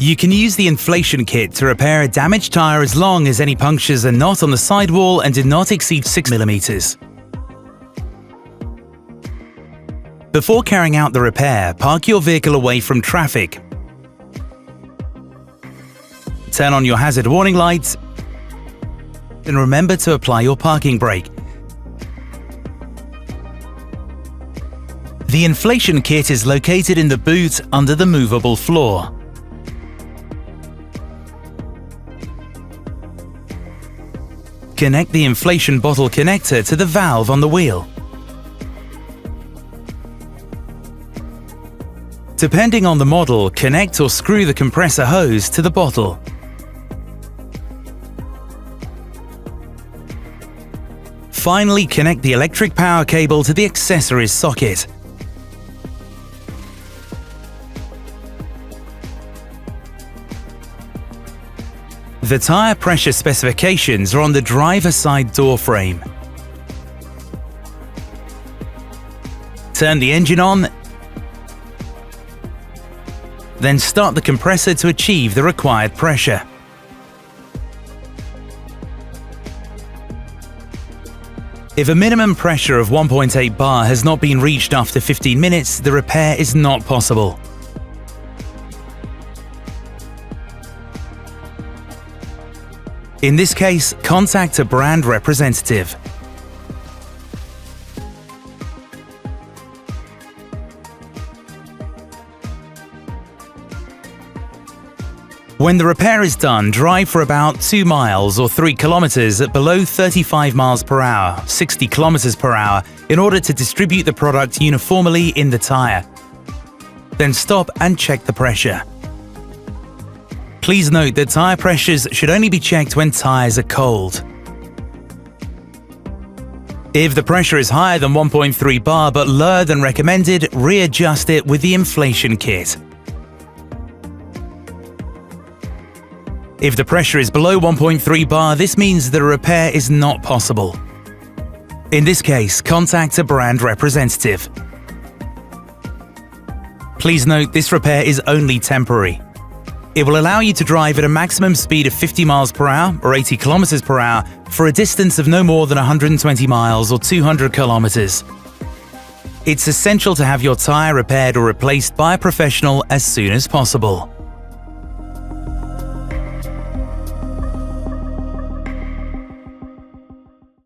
You can use the inflation kit to repair a damaged tyre as long as any punctures are not on the sidewall and do not exceed 6 mm. Before carrying out the repair, park your vehicle away from traffic. Turn on your hazard warning lights and remember to apply your parking brake. The inflation kit is located in the boot under the movable floor. Connect the inflation bottle connector to the valve on the wheel. Depending on the model, connect or screw the compressor hose to the bottle. Finally, connect the electric power cable to the accessories socket. The tyre pressure specifications are on the driver's side door frame. Turn the engine on, then start the compressor to achieve the required pressure. If a minimum pressure of 1.8 bar has not been reached after 15 minutes, the repair is not possible. In this case, contact a brand representative. When the repair is done, drive for about 2 miles or 3 kilometers at below 35 miles per hour, 60 kilometers per hour, in order to distribute the product uniformly in the tyre. Then stop and check the pressure. Please note that tyre pressures should only be checked when tyres are cold. If the pressure is higher than 1.3 bar but lower than recommended, readjust it with the inflation kit. If the pressure is below 1.3 bar, this means the repair is not possible. In this case, contact a brand representative. Please note this repair is only temporary. It will allow you to drive at a maximum speed of 50 miles per hour or 80 kilometers per hour for a distance of no more than 120 miles or 200 kilometers. It's essential to have your tyre repaired or replaced by a professional as soon as possible.